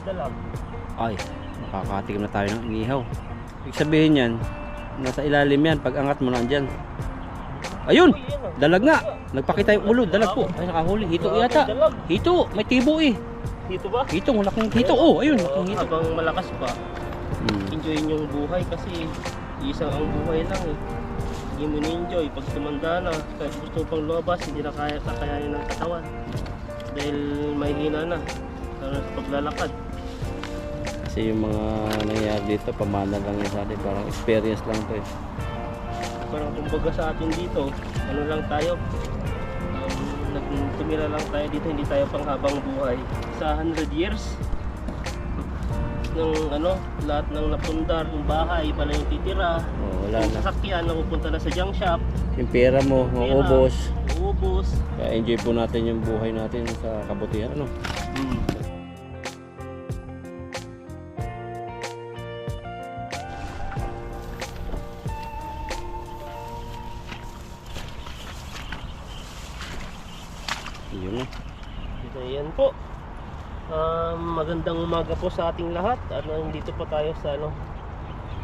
dalag. Ay, makakatikim na tayo ng inihaw. Ibig sabihin yan, nasa ilalim yan. Pag angat mo nandyan. Ayun! Uy, yan, ah. Dalag nga! Nagpakita yung ulo. Dalag po. Ay, nakahuli. Hito Grabe, yata. dalag. Hito! May tibo eh. Dito ba? Hito, malaking hito. Oh, ayun. Malaking hito. Habang malakas pa, enjoy yung buhay kasi isang ang buhay lang eh. Hindi mo ni-enjoy. Pag tumanda na, kahit gusto pang lumabas, hindi na kakayanin ng katawan. Dahil mahihina na. Lalo sa paglalakad. Kasi yung mga nangyayari dito, pamana lang yung sa atin. Parang experience lang to eh. Parang kumbaga sa atin dito, ano lang tayo, tumira lang tayo dito, hindi tayo pang habang buhay. Sa 100 years, ng ano, lahat ng napundar, ng bahay, pala yung titira. Oh, wala Yung na. sasakyan, napupunta na sa junk shop. Yung pera mo, maubos. Uubos. Kaya enjoy po natin yung buhay natin sa kabutihan. Ano? Yun na. So, yan po. Magandang umaga po sa ating lahat. Nandito po tayo sa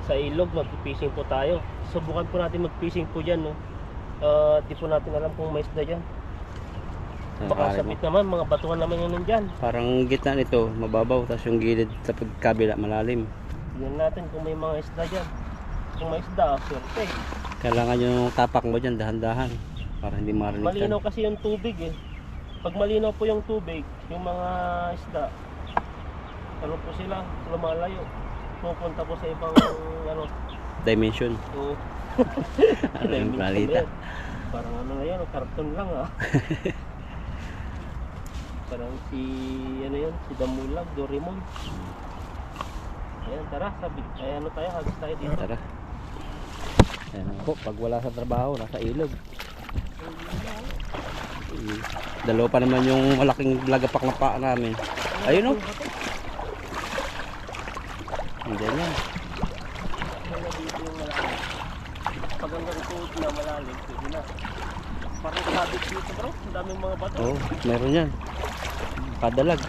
sa ilog, mag-fishing po tayo. Subukan po natin mag-fishing po diyan, no. Di po natin alam kung may isda diyan. Baka sabit naman, mga batuhan naman yun nandyan. Parang gitna nito, mababaw, tapos yung gilid sa pagkabila malalim. Tignan natin kung may mga isda dyan. Kung may isda, swerte. Kailangan yung tapak mo dyan, dahan-dahan, para hindi marinig. Malinaw kasi yung tubig eh. Pag malinaw po yung tubig, yung mga isda, ano po sila, lumalayo. Pupunta po sa ibang Dimension. Oo. Ano yung planeta? Parang ano na yan, karton lang ah. Parang si si Damulag, Doraemon. Ayan, tara, sabi. Ay, tayo, hagis tayo dito. Tara. Ayan po, pag wala sa trabaho, nasa ilog. Dalawa pa naman yung malaking lagapak na paa namin. Ayun o. Diyan yan. Pag hanggang tuhod na malalim, pwede na. Parang sabit dito bro, ang daming mga bato. Oo, meron yan. Padalag.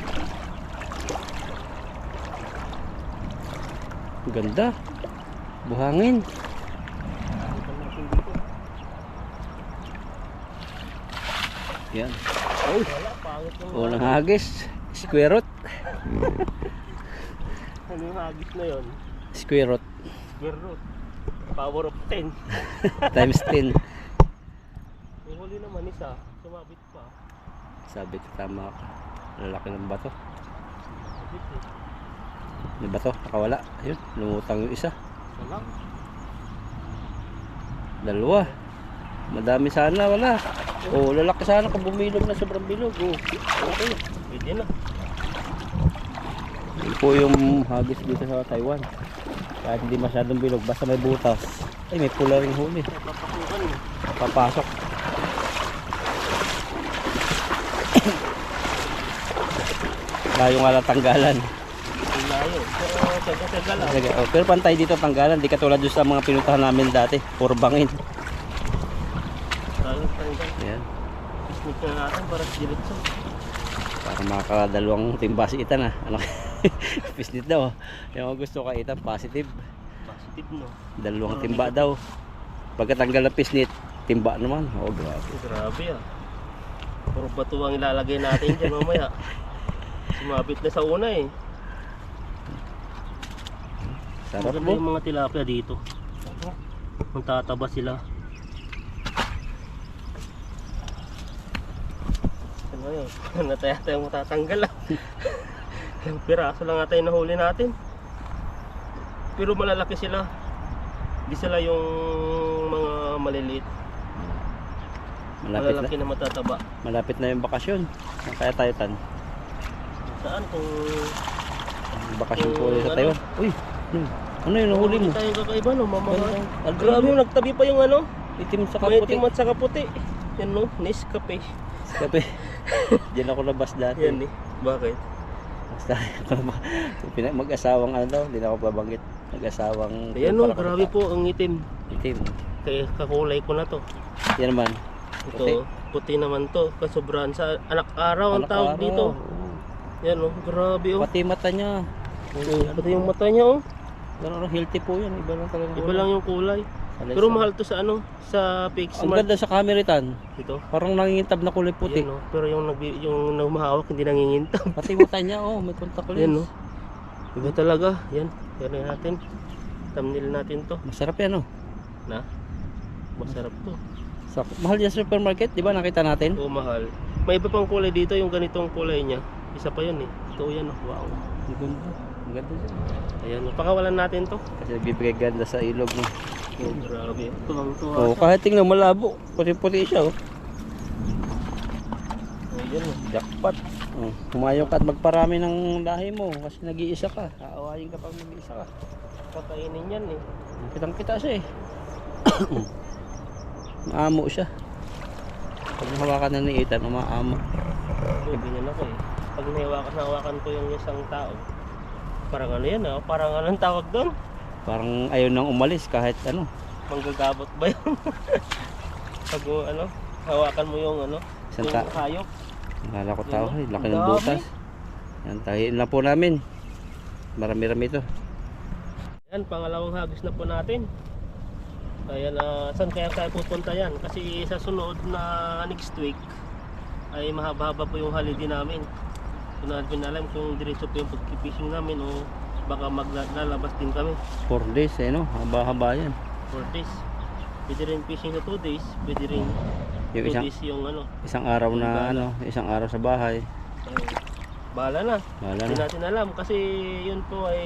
Ganda. Buhangin. Yan. Oh, Wala, pangit yung walang hagis. Square root. ano yung hagis na yun? Square root. Square root. Power of 10. Times 10. Yung huli naman isa, sumabit pa. Sabi ko tama ka. Lalaki ng bato. Sabit eh. May bato, nakawala. Ayun, lumutang yung isa. Isa lang. Dalawa. Madami sana, wala. Oh, lalaki sana kung bumilog na sobrang bilog. Oh, okay. Pwede na. Yun po yung hagis dito sa Taiwan. Kahit hindi masyadong bilog, basta may butas. Ay, may pula ring huli. May papasukan eh. Papasok. Layo nga lang tanggalan. Ang layo. Pero taga-taga lang. Oh, pero pantay dito tanggalan. Di katulad doon sa mga pinuntahan namin dati. Puro bangin. Tayong tanggal. Ayan. Isnip na natin para diretso. Para makakadalawang timbasi itan ah. Ano? Pisnit daw. Yung gusto ka itan, positive. Positive no. Dalawang timba daw. Pagkatanggal ng pisnit, timba naman. Oh, grabe. Grabe ah. Puro bato ang ilalagay natin dyan mamaya. Sumabit na sa una eh. Sarap Maganda mo. yung mga tilapia dito. Magtataba sila. Ano yun? Ano tayo matatanggal lang. Yung piraso lang ata yung nahuli natin. Pero malalaki sila. Hindi sila yung mga maliliit. Malalaki na matataba. Malapit na yung bakasyon. Kaya tayo tan. Saan kung Bakasyon po ulit sa Taiwan. Uy, ano yung nahuli mo? Hindi tayo kakaiba no, mamahal. Ang Grabe yung nagtabi pa yung ano. Itim sa May kaputi. itim at saka puti. Yan no, Nescafe. Kape. Diyan ako nabas dati. Yan eh. Bakit? Basta mag-asawang ano daw, hindi na ako babanggit. Mag-asawang. Ayan no, grabe po ang itim. Itim. Kaya kakulay ko na to. Yan naman. Ito, puti naman to. Kasobrahan sa anak araw ang Anak tawag araw. dito. Yan oh, grabe oh. Pati mata niya. Pati yung mata niya oh. Pero healthy po yan. Iba lang talaga. Iba lang yung kulay. Pero mahal to sa ano, sa Ang PixSmart. ganda sa cameritan. Ito. Parang nangingintab na kulay puti. Yan, oh. Pero yung humahawak hindi nangingintab. Pati mata niya, oh, may contact lens. Yan oh. Iba talaga. Yan. Yan natin. Thumbnail natin to. Masarap yan, oh. Na? Masarap to. Mahal yan sa supermarket, di ba? Nakita natin. Oo, mahal. May iba pang kulay dito, yung ganitong kulay niya. Isa pa yun eh. Ito yan oh. Wow. Ang ganda. Ang ganda dyan. Ayan, oh. Pakawalan natin to. Kasi nagbibigay ganda sa ilog mo. Oh, grabe. Tuwang-tuwa. Oh, kahit tingnan malabo. Puti-puti siya, oh. Ayan oh. Jackpot. Oh, humayo ka at magparami ng lahi mo kasi nag-iisa ka. Aawayin ka pag nag-iisa ka. Pakainin yan eh. Kitang-kita siya eh. Maamo siya. Pag nahawakan na ni Ethan, umaamo. Oo, ganyan ako eh. Pag nahawakan ko yung isang tao, parang ano yan ah, parang anong tawag doon? Parang ayaw nang umalis kahit ano. Manggagabot ba yun? Pag ano, hawakan mo yung ano, Isang yung hayop. Nalala ko tao, Yun, laki ang ng dami. butas. Yan, tahiin na po namin. Marami-rami ito. Yan, pangalawang hagis na po natin. Ayan, saan kaya tayo pupunta yan? Kasi sa sunod na next week ay mahaba-haba po yung holiday namin. So natin alam kung diretso po yung pag-fishing namin o baka maglalabas din kami 4 days eh no, haba-haba yan. 4 days. Pwede rin fishing na 2 days, pwede rin Yung 2 isang, days yung ano. isang araw na ano, isang araw sa bahay. Bahala na. Wala Hindi na. natin alam kasi yun po ay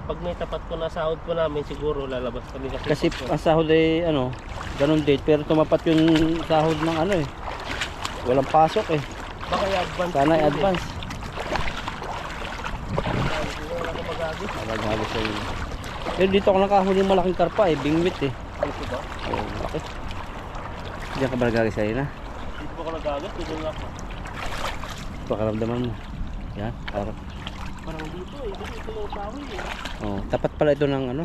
pag may tapat ko na sahod po namin siguro lalabas kami Kasi ang sahod ay ano, ganun date pero tumapat yung sahod ng ano eh. Walang pasok eh. baka i-advance. Sana din eh. advance. Wala na magagit. Magagos sa inyo. Pero dito ako nakahuli ng malaking karpa eh, bingwit eh. Dito ba? Oh, bakit? Diyan ka ba nagagos sa na? Dito ba ako nagagat? Dito nga ako. Pakaramdaman mo. Yan, parang. Parang dito eh. Dito yung kahoy eh. Oh, tapat pala ito ng ano.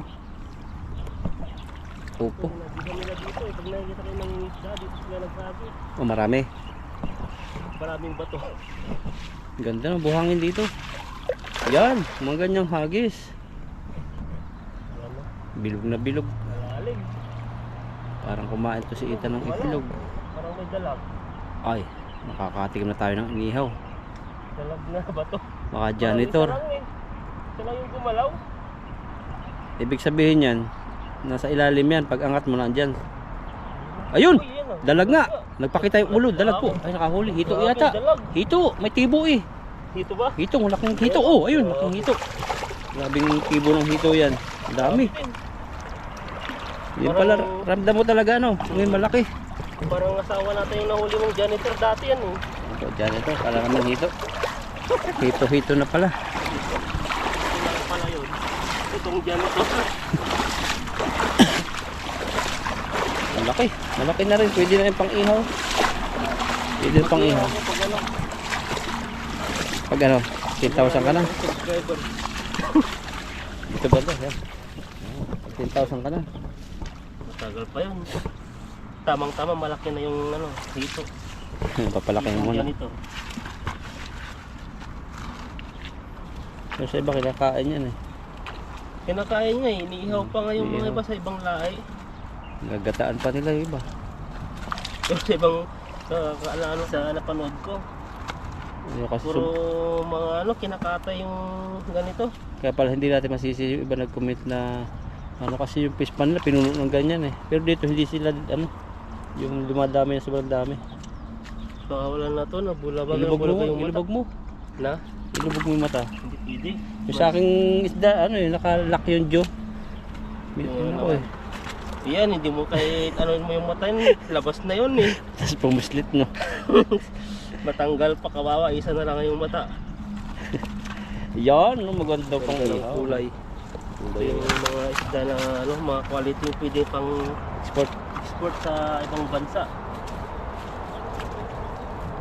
Upo. Hindi kami na dito eh. Pag nakikita kayo ng isda, dito sila nagkagit. Oh, marami. Maraming bato. Ganda ng buhangin dito. Yan, mga ganyang hagis. Ayan na. Bilog na bilog. Malalim. Parang kumain to si Ethan ng itlog. Parang may dalag. Ay, nakakatikim na tayo ng inihaw. Dalag na bato. Baka janitor. Parang isa lang eh. Isa lang yung gumalaw. Ibig sabihin yan, nasa ilalim yan. Pag angat mo nandyan. Ayun! Uy, yan ah. Dalag nga! Nagpakita yung ulo. Dalag po. Ay, nakahuli. Hito Grabe, yata. dalag. Hito! May tibo eh. Dito ba? Hito, malaking hito. Oh, ayun, malaking hito. Grabing tibo ng hito yan. Ang dami. Yun pala, ramdam mo talaga ano. Ngayon malaki. Parang asawa natin yung nahuli mong janitor dati yan eh. Ito, dyan ito. Kala naman hito. Hito-hito na pala. Ito lang pala yun. Itong janitor. Malaki. Malaki na rin. Pwede na yung pang-ihaw. Pwede na pang-ihaw. Pag ano, 10,000 ka na. Subscriber. Dito ba ito? Yan. 10,000 ka na. Matagal pa yun. Tamang-tama malaki na yung ano, dito. Papalaki mo muna. Janitor. Pero sa iba kinakain yan eh. Kinakain nga eh. Iniihaw pa nga yung mga Iniihaw. iba sa ibang lahi. Gagataan pa nila yung iba. Pero sa ibang sa napanood ko. Yung kasi Puro mga ano, kinakatay yung ganito. kaya pala hindi natin masisi yung iba nag-comment na ano kasi yung fish pan nila pinuno ng ganyan eh. Pero dito hindi sila ano yung dumadami na sobrang dami. Baka wala na to, nabulabag na Ilubog mo, yung mata. ilubog mo. Na? Ilubog mo yung mata. Hindi pwede. Yung sa aking isda ano eh nakalock yung jaw. Yung Ano eh. Yan, hindi mo kahit ano mo yung mata yun, labas na yun eh. Tapos pumuslit no. Matanggal pa kawawa, isa na lang yung mata. Yan, no, maganda pang Ganda ng ihaw. kulay. Ito yung mga isda na ano, mga quality yung pwede pang export sa ibang bansa.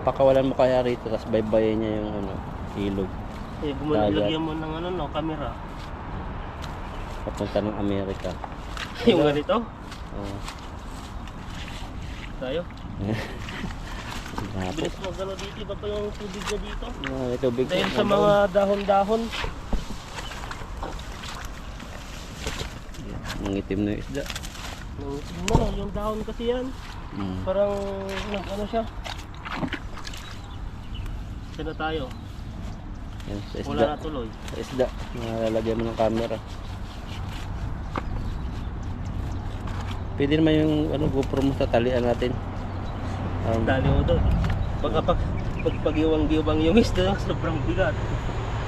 Pakawalan mo kaya rito tapos baybayin niya yung ano, ilog. Eh, ilagyan mo ng ano, no, camera. Papunta ng Amerika. Yung ganito, Oh. tayo. Ah, po. Bilis magano dito, iba pa yung tubig na dito. May tubig. Dahil sa mga dahon-dahon. Ang itim na yung isda. Tingnan yung dahon kasi yan. Parang ano siya. Saan na tayo? Yan, sa Wala isda. na tuloy. Sa isda. Nalalagyan mo ng camera. Pwede naman yung ano, GoPro mo, tatalian natin. Dali mo doon. Pag pag-iwang-giwang yung isda, sobrang bigat.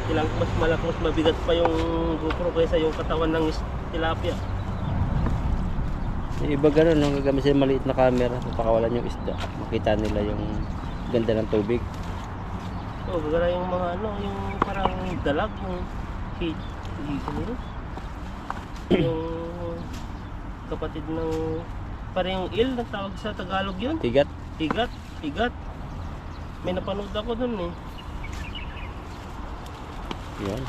Kailangan mas malaki, mas mabigat pa yung GoPro kaysa yung katawan ng tilapia. Yung iba gano'n, nung gagamit sila maliit na camera, napakawalan yung isda. Makita nila yung ganda ng tubig. So, gagara yung mga ano, yung parang dalag, yung hit, yung kapatid ng, parang yung il, nagtawag sa Tagalog yun. Tigat. Higat. May napanood ako dun eh. Yan.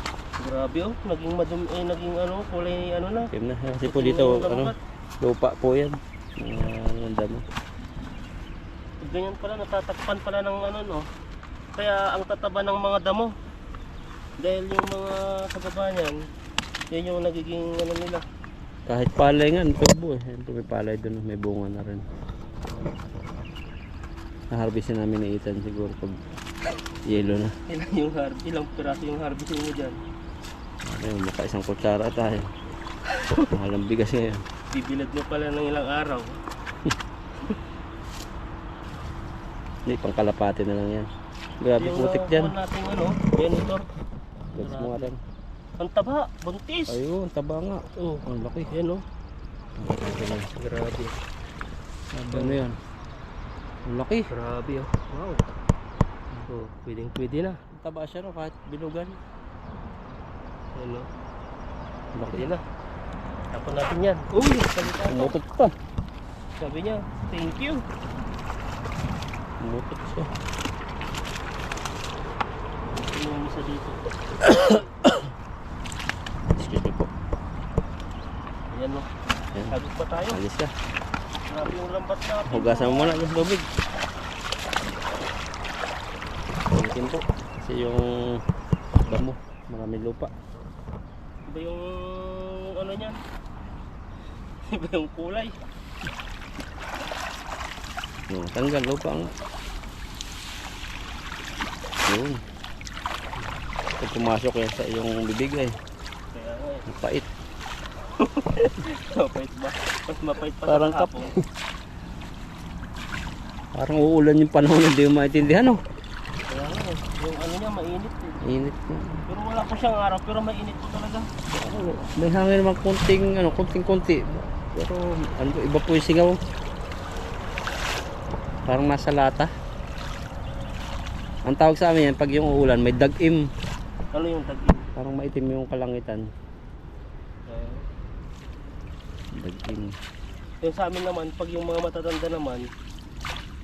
Grabe oh, naging madumi, naging ano, kulay ano na. Itim na. Kasi po dito, ano, lupa po yan. Ang dami. Ganyan pala, natatakpan pala ng ano no. Kaya ang tataba ng mga damo. Dahil yung mga sa baba niyan, yan yung nagiging ano nila. Kahit palay nga, tubo eh. May palay doon, may bunga na rin. Naharvestin namin ni Ethan siguro pag yelo na. Ilang piraso yung harvesting mo dyan. Ayun, maka isang kutsara tayo. Mahal ang bigas ngayon. Bibilad mo pala ng ilang araw. Hindi, pang kalapati na lang yan. Grabe Yung putik dyan. kuha nating ano, janitor. Gets mo nga rin. Ang taba, buntis. Ayun, taba nga. Oh, Ang laki. yan oh. Grabe. Ano yan? Ang laki. Grabe oh. Wow. Oh, pwede na. Taba siya no, kahit bilugan. Yan oh. Ang laki. Pwede na. Tapon natin yan. Uy, salita to. Umutot pa. Sabi niya, thank you. Umutot siya. Yung isa dito. Excuse me po. Ayan o. Yan. Sagot pa tayo. Alis ka. Grabe yung lambat natin. Hugasan mo muna yung lubig. Pagkitin po. Kasi yung damo, maraming lupa. Iba yung ano niyan. Iba yung kulay. Yung tanggal lupa nga. Yun. Pag pumasok yan sa iyong bibig ay Kaya nga eh. mapait. Mapait ba? Mas mapait pa Parang sa kap. hapon. Parang uulan yung panahon, hindi mo maintindihan no? Kaya nga eh. Yung ano niya mainit eh. Init po. Pero wala po siyang araw pero mainit po talaga. May hangin naman konting-konti. Pero ano, iba po yung singaw. Parang nasa lata. Ang tawag sa amin yan, pag yung uulan, may dag-im. Ano yung tag-in? Parang maitim yung kalangitan. Dag-im. Yung sa amin naman, pag yung mga matatanda naman,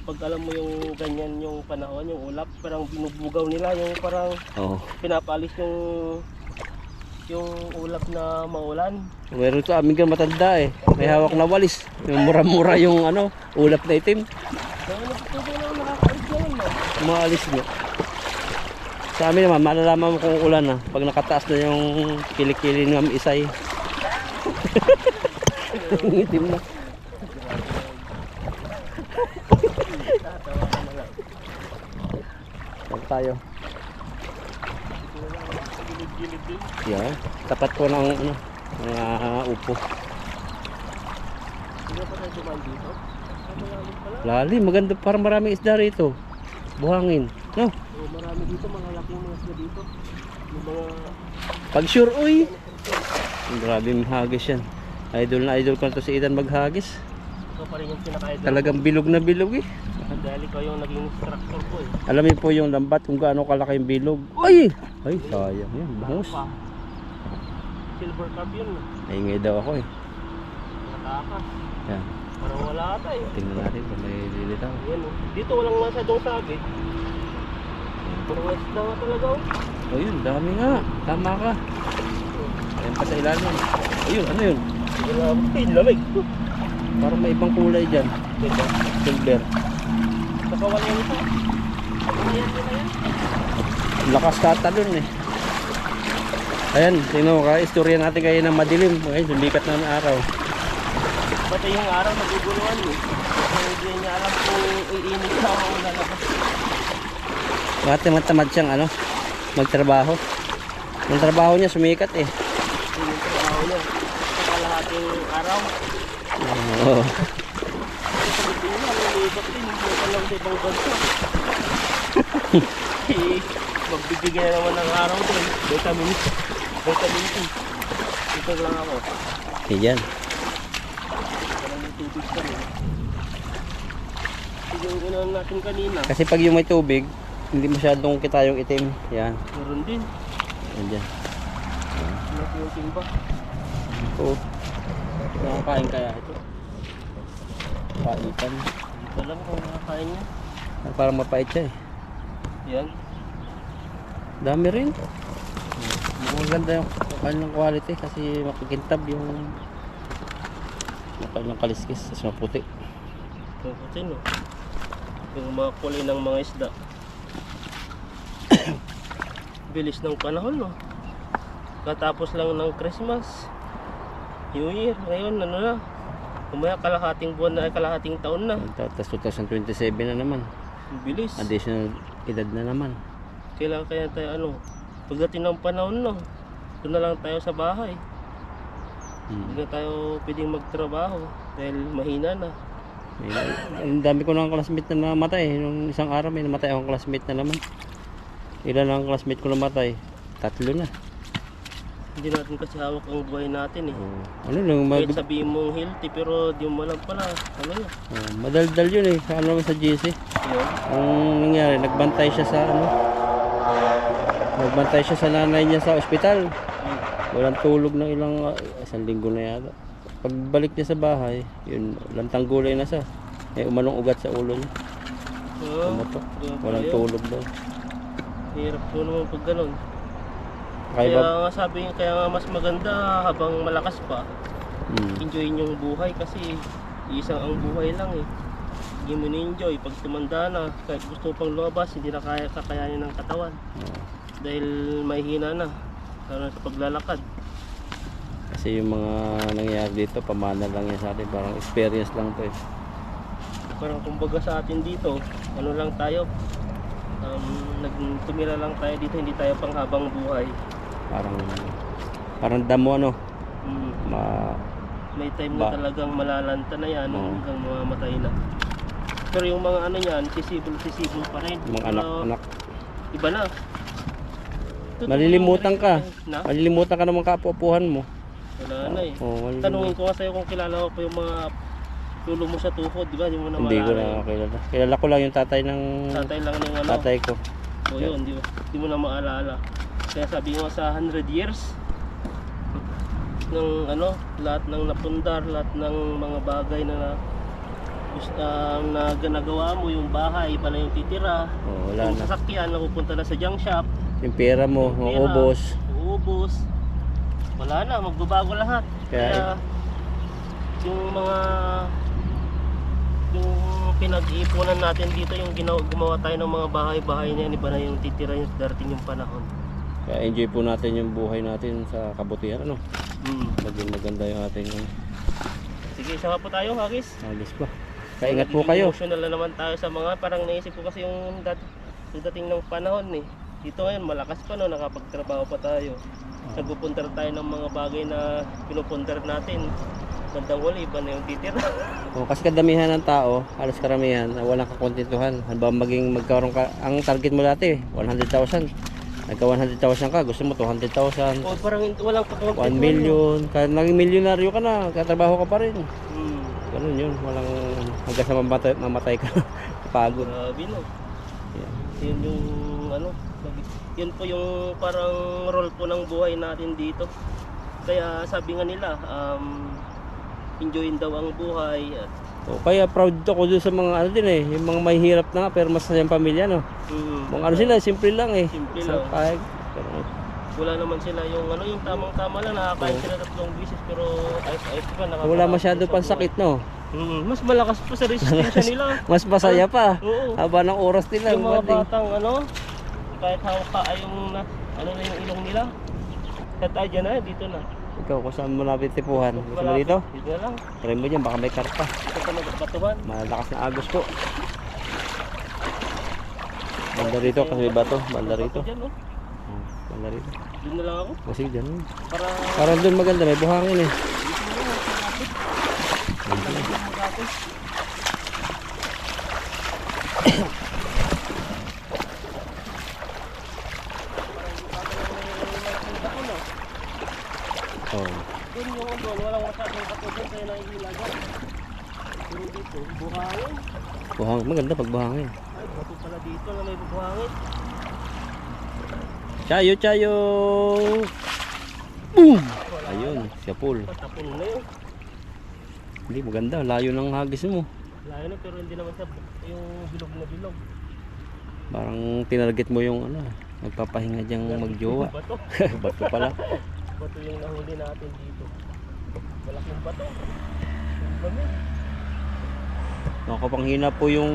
pag alam mo yung ganyan yung panahon, yung ulap, parang binubugaw nila, yung parang Oo. pinapalis yung ulap na maulan. Meron ito aming gan matanda eh. May hawak na walis. Yung mura-mura yung ano, ulap na itim. Kaya natutunan lang nakakaalis yan, no? Maalis niya. Sa amin naman, malalaman mo kung ulan na. Pag nakataas na yung kilikili ng isay. Ang itim na. Tatawa ka na lang. Saan tayo? Sa gilid-gilid din. Yan. Tapat po ng ano, mga upo. Hindi pa tayo dumaan dito? Ano lalim pala? Lalim, maganda. Parang maraming isda rito. Buhangin. No? Oh, marami dito, mga laking mga isda dito. Yung mga... Pag sure, uy. Grabe, may hagis yan. Idol na idol ko na to si Ethan maghagis. Ito pa rin yung pinaka-idol. Talagang bilog na bilog eh. Dahil ikaw yung naging instructor ko eh. Alam niyo po yung lambat kung gaano kalaki yung bilog. Ay! Ay, sayang yan. Bangus. Pa. Silver carp yun. Naingay daw ako eh. Nakatakas. Yan. Parang wala ata eh. Tingnan natin kung may lilitaw. Ayan oh. Dito walang masyadong sabit. Puro isda nga talaga oh. Oh yun, dami nga. Tama ka. Ayan pa sa ilalim. Ayun, ano yun? Grabe, lamig. Parang may ibang kulay dyan. Diba? Silver. Kasi Magkawala yung ito. Ayan nila yan. Lakas tatalon eh. Ayan, tingnan mo ka, istorya natin kayo ng madilim. Ayun, sumikat na ng araw. Pati yung araw naguguluhan eh. Kaya hindi niya alam kung iinit ka o lalabas. Mga tamad siyang ano, magtrabaho. Yung trabaho niya sumikat eh. Yun yung trabaho niya. Sa kalahating araw. Oo. Kasi sa hindi niya, nalilibak din. Hindi ka lang sa ibang bansa. Eh, magbibigay na naman ng araw din. Vitamin C. Ito lang ako. Yan. Parang may tubig ka rin. Ito yung gano'n natin kanina. Kasi pag yung may tubig, hindi masyadong kita yung itim. Yan. Meron din. Yan dyan. Laki yung timba. Oo. Nakakain kaya ito. Paitan. Dito lang kung nakakain niya. Parang mapait siya eh. Yan. Dami rin. Maganda yung kanyang quality kasi makikintab yung kanyang kaliskis. Tapos maputi. Yung puti no. Yung mga kulay ng mga isda. Bilis ng panahon no. Katapos lang ng Christmas. New Year. Ngayon ano na. Kumaya kalahating buwan na, kalahating taon na. Tapos 2027 na naman. Ang bilis. Additional edad na naman. Kailangan kaya tayo ano. Pagdating ng panahon no. Doon na lang tayo sa bahay. Hindi na tayo pwedeng magtrabaho. Dahil mahina na. Ang dami ko ng classmate na namatay. Nung isang araw may namatay akong classmate na naman. Ilan ang classmate ko namatay? 3 na. Hindi natin kasi hawak ang buhay natin eh. Ano lang, Kahit sabihin mong healthy pero di mo alam pala. Ano na. madaldal yun eh. Ano sa GC. Yun. Ang nangyari, nagbantay siya sa ano. Nagbantay siya sa nanay niya sa ospital. Walang tulog ng ilang, 1 linggo na yata. Pagbalik niya sa bahay, yun, lantang gulay na siya. Umanong ugat sa ulo niya. Tumato. Walang tulog daw. Hirap po naman pag ganun. Kaya Kaya nga mas maganda habang malakas pa. Enjoyin yung buhay kasi isang ang buhay lang eh. Hindi mo na-enjoy. Pag tumanda na, kahit gusto pang lumabas, hindi na kakayanin ng katawan. Dahil mahina na. Lalo sa paglalakad. kasi yung mga nangyayari dito, pamana lang yan sa atin. Parang experience lang to eh. Parang kumbaga sa atin dito, ano lang tayo, tumira lang tayo dito, hindi tayo pang habang buhay. Parang damo ano. May time na talagang malalanta na yan hanggang mamamatay na. Pero yung mga ano yan, sisibol pa rin. Yung mga anak-anak. Iba na. Malilimutan ka. Na? Malilimutan ka ng mga kapuapuhan mo. Wala na eh. Malilimutan. Tanungin ko nga sa'yo kung kilala ko pa yung mga lulo mo sa tuhod, di ba? Hindi mo na Hindi ko maalala. na kilala. Kilala ko lang yung tatay ng Tatay lang ng ano. tatay ko. O yun, di mo na maalala. Kaya sabi nga sa 100 years ng ano, lahat ng napundar, lahat ng mga bagay na ginagawa mo, yung bahay, iba na yung titira. Wala Yung na. sasakyan, napupunta na sa junk shop. Yung pera mo, uubos. Uubos. Wala na, magbabago lahat. Kaya yung mga yung pinag-iipunan natin dito, yung gumawa tayo ng mga bahay-bahay na yan, iba na yung titira yung darating yung panahon. Kaya enjoy po natin yung buhay natin sa kabutihan, ano? Maging maganda yung ating Sige, isa nga po tayo, Hagis. Agis pa. Kaya ingat po kayo. Emotional na naman tayo sa mga, parang naisip ko kasi yung dating ng panahon eh. Dito ngayon, malakas pa no, nakapagtrabaho pa tayo. Nagpupuntar tayo ng mga bagay na pinupuntar natin. Bandang huli, iba na yung titira. Kasi kadamihan ng tao, halos karamihan, walang kakontentuhan. Halimbawa magkaroon ka, ang target mo dati, 100,000. Nagka 100,000 ka, gusto mo 200,000. O parang walang 1 million. Kahit naging milyonaryo ka na, katrabaho ka pa rin. Ganun yun, walang hanggang sa mamatay ka. Pagod. Grabe no. Yeah. Yun yung ano, yun po yung parang role po ng buhay natin dito. Kaya sabi nga nila, enjoyin daw ang buhay. Kaya proud ako dun sa mga ano din eh, yung mga may hirap na nga pero masayang pamilya no. Mga ano sila, simple lang eh. Simple lang. Wala naman sila yung ano, yung tamang-tama lang, nakakain sila 3 beses pero ayos pa, Wala masyado pang sakit no. Mas malakas pa sa resistensya nila. Mas masaya pa. Oo. Haba ng oras nila. Yung mga umating. batang kahit hawak ka ay yung na yung ilong nila. Kaya tayo dyan na, dito na. Ikaw, kung saan mo napit tipuhan? Gusto mo dito? Dito na lang. Try mo dyan, baka may karpa. Dito ka nagbatuhan. Malakas na agos po. Banda rito kasi may bato. Banda rito. Dyan, oh. Banda rito. Doon na lang ako. Kasi dyan. Para Parang doon maganda, may buhangin eh. Oh. Doon yung doon, walang masyadong bato doon kaya naiilagan. Pero dito, buhangin. Buhangin, maganda pag buhangin. Ay, bato pala dito na may buhangin. Chayo, chayo! Boom! Ayun, siya pool. Patapon na yun. Hindi, maganda. Layo ng hagis mo. Layo na pero hindi naman siya yung bilog na bilog. Parang tinarget mo yung nagpapahinga dyang magjowa. Bato. Bato pala. Bato yung nahuli natin dito. Malaking bato. Dami. Nakapanghina po yung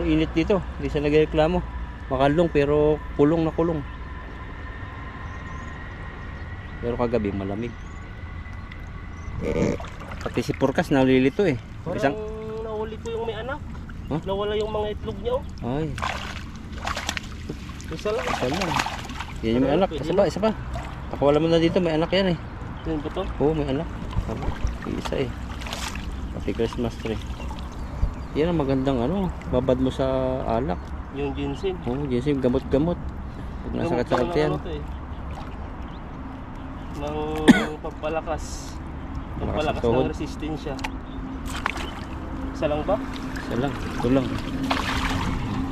init dito. Hindi siya nagreklamo. Makalong pero kulong na kulong. Pero kagabi malamig. Pati si Purkas nalilito eh. Parang nahuli ko yung may anak. Huh? Nawala yung mga itlog niya. Ay, Isa lang. isa lang. Yan yung may anak. Isa pa. Pakawala mo na dito, may anak yan eh. Yun ba to? Oo, may anak. Tama. Isa eh. Pati Christmas tree. Yan ang magandang babad mo sa alak. Yung ginseng. Oo, ginseng, gamot-gamot. Pag nasakit-sakit yan. Ng pampalakas. Pampalakas tuhod. ng resistensya. Isa lang ba? Isa lang, ito lang.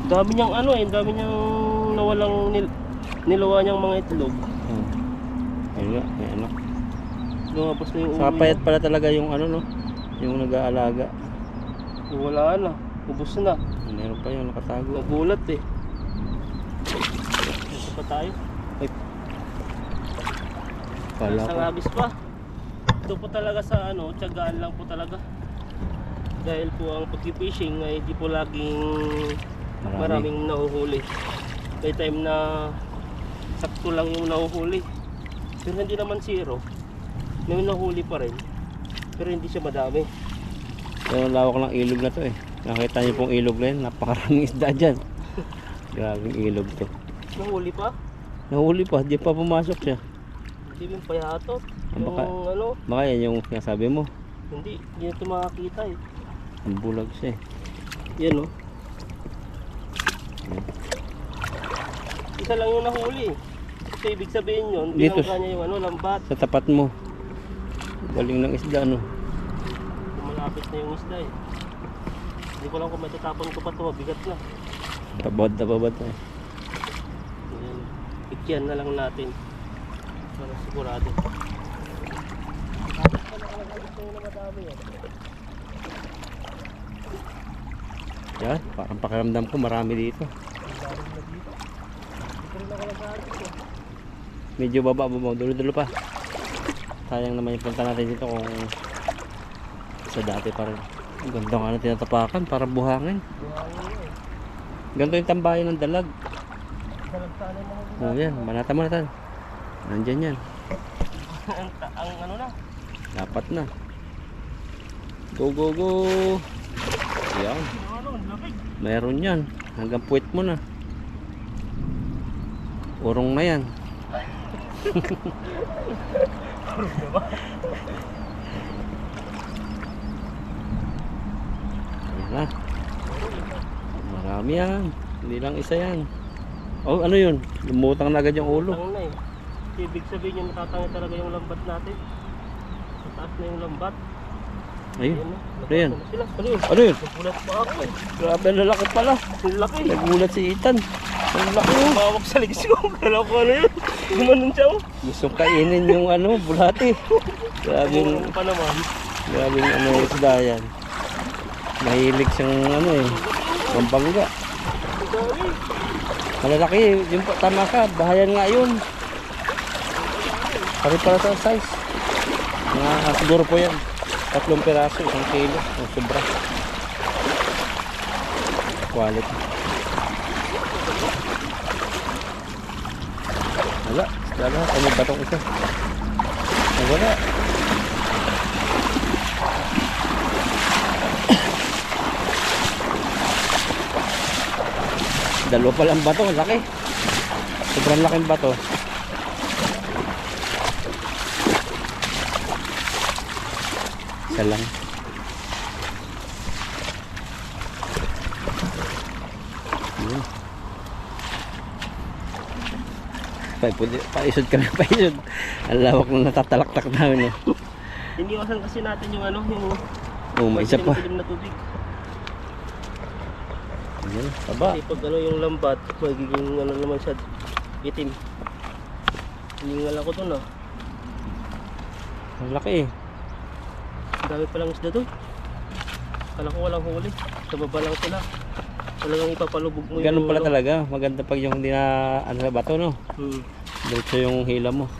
Dami niyang dami niyang nawalang niluwa niyang mga itlog. Ayun nga, may anak. Lumabas na yung ulo Saka payat niya. pala talaga yung yung nag-aalaga. Wala na. Ubus na. Meron pa yung nakatago. Nagulat eh. Ito pa tayo. Ay, pala Sa ko. labis pa. Ito po talaga sa tiyagaan lang po talaga. Dahil po ang pag-fishing ay hindi po laging maraming nahuhuli. May time na sakto lang yung nahuhuli. Pero hindi naman zero. May nahuhuli pa rin. Pero hindi siya madami. Pero lawak ng ilog na to eh. Nakita niyo pong ilog na yun. Napakaraming isda dyan. Grabing ilog to. Nahuli pa? Nahuli pa, di pa pumasok siya. Hindi yung payatot. Yung Baka- Baka yan yung sinasabi mo. hindi ito makakita eh. Ang bulag siya eh. Yan oh. Isa lang yung nahuli. So ibig sabihin yun, Dito. binangga niya yung lambat. Sa tapat mo. Galing ng isda Malapit na yung isda eh. Hindi ko lang kung matatapon ko pa ito, mabigat na. Tabad na babad na eh. Ayan. Ikyan na lang natin. Para sigurado. Tapos pa nakalagay gusto nyo na madami yan. Yan, parang pakiramdam ko marami dito. Ang dami na dito. Hindi ko rin nakalagay dito. Medyo baba, dulo-dulo pa. Sayang naman yung punta natin dito kung sa dati pa rin. Ang ganda nga na tinatapakan, para buhangin. Buhangin nyo eh. Ganito yung tambayan ng dalag. Dalagtaan yung mga Oh yan, manata. Nandyan yan. ang na. Dapat na. Go, go, go. Yan. Lapig. Meron yan. Hanggang puwet mo na. Urong na yan. Ayan na. Marami yan. Hindi lang isa yan. Oh, ano yun? Lumutang na agad yung ulo. Ang na eh. Ibig sabihin yung matatangay talaga yung lambat natin. Mataas na yung lambat. Ayun. Ayan, Ano yan? na sila. Ano yun? Ano yun? Nagulat pa ako eh. Grabe, lalaki pala. Ang laki. Nagulat si Ethan. Ang laki. Bawak sa ligis ko. Kala ko ano yun. Gumanon siya oh. Gustong kainin yung bulati. Grabe yung, Ano pa naman. grabe yung isda yan. Mahilig siyang pampangga. Ang dami. Malalaki, yung tama ka, bahayan nga yun. Pari para sa size. Siguro po yan. 3 piraso, 1 kilo. Ang sobra. Quality. Wala. Isda lahat. Ano ba itong isa? Ay, wala. Dalawa pa lang bato. Laki. Sobrang laking bato. Isa lang. Yun. Paisod kami, paisod. Ang lawak na natatalaktak namin. Iniwasan kasi natin yung ano, yung Oh, may isa pa. madilim na tubig. Ayan, taba. Kasi pag ano yung lambat, magiging ano naman siya, itim. Hiningal ako dun ah. Ang laki eh. Ang dami palang isda doon. Kala ko walang huli. Sa baba lang sila. Talagang ipapalubog mo Ganun pala ano. talaga. Maganda pag yung hindi na ano sa bato, no? Diretso yung hila mo.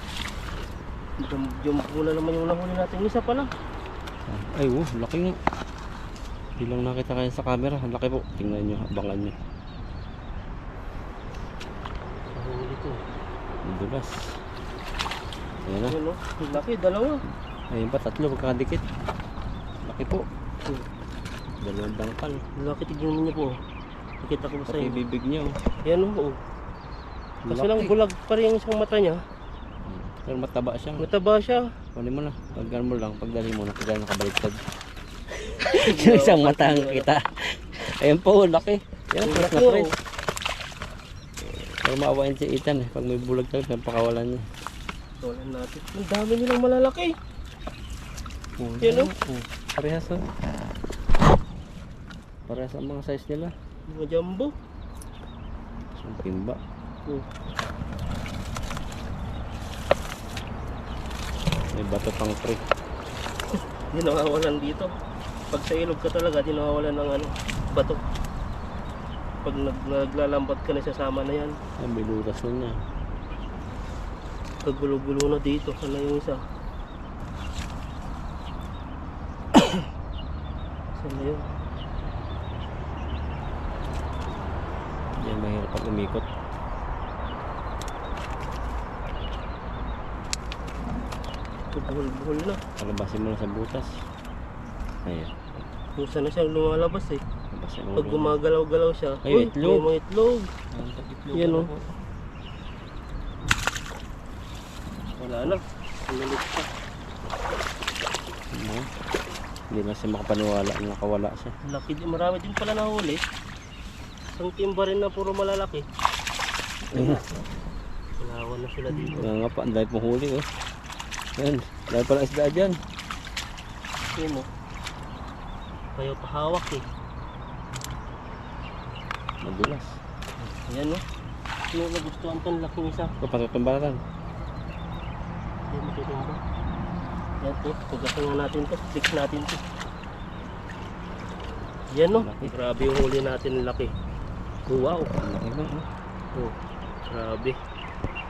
Yung muna naman yung nahuli natin. Isa pa lang. Ay, laki nga. Hindi lang nakita kayo sa camera. Ang laki po. Tingnan nyo, abangan nyo. Nahuli ko. Ang dulas. Ayan na. Ano? Laki, dalawa. Ayun pa, 3 magkakadikit. Laki po. 2 dangkal. Laki, tignan niyo po. Nakita ko sa Pati inyo. bibig niya. Yan o. Kaso Laki. lang bulag pa rin yung isang mata niya. Pero mataba siya. Mataba siya. Kunin mo na. Paggan mo lang. Pagdali mo na. Pagdali nakabaliktad. Yung isang mata ang kita. Ayun po, laki. Yan, Ang fresh laki, na fresh. oh. Pero maawain si Ethan eh. Pag may bulag talaga, pakawalan niya. Tulan natin. Ang dami nilang malalaki. Yan, oh. Parehas oh. Parehas ang mga size nila. Mga jumbo. Ang timba. May bato pang 3. Hindi nawawalan dito. Pag sa ilog ka talaga, di nawawalan ng ano, bato. Pag naglalambat ka na, sasama na yan. Ay, may lutas na niya. Pag gulo-gulo na dito, ano yung isa? Saan na yun? Yan, mahirap pag umikot. Buhol-buhol na. Palabasin mo na sa butas. Ayan. Kung saan na siya lumalabas eh. Palabasin mo. Pag gumagalaw-galaw siya, Ay, uy, itlog. may mga itlog. Yan o. Wala na. Umalit pa. Ano? Hindi na siya makapaniwala na nakawala siya. Laki din. Marami din pala nahuli. Isang timba rin na puro malalaki. Kalawan na sila dito. Kaya nga pa, ang dahil pong huli oh. Yan, dahil pala isda dyan. Yan o. Kaya pahawak eh. Madulas. Yan o. Yung nagustuhan ko, laking isa. Kapatutumbaratan. Yan, matutumba. Yan po, pagkasin nga natin to. Fix natin to. Yan o. Laki. Grabe yung huli natin, laki. Wow. Ang laki na oh. Oh, grabe.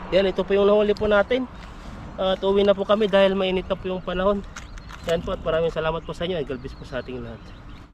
Yan, ito po yung nahuli po natin. At uwi na po kami dahil mainit na po yung panahon. Yan po at maraming salamat po sa inyo. God bless po sa ating lahat.